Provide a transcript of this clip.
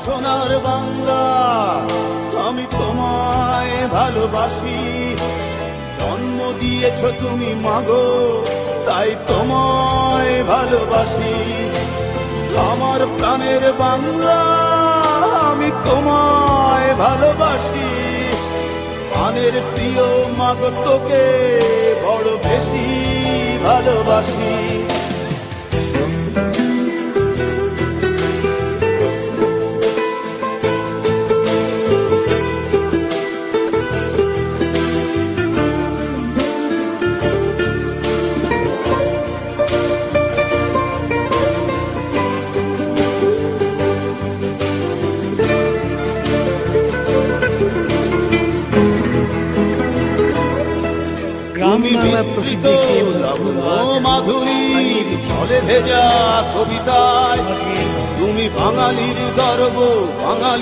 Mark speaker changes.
Speaker 1: সোনার বাংলা, আমি তোমায় ভালোবাসি। জন্ম দিয়েছ তুমি মাগো, তাই তোমায় ভালোবাসি। আমার প্রাণের বাংলা, আমি তোমায় ভালোবাসি। প্রাণের প্রিয় মাগো, তোকে বড় বেশি ভালোবাসি। তুমি বিস্তৃত লাবণ্য মাধুরী ছলে ভেজা কবিতায়, তুমি বাঙালির গর্ব, বাঙালি।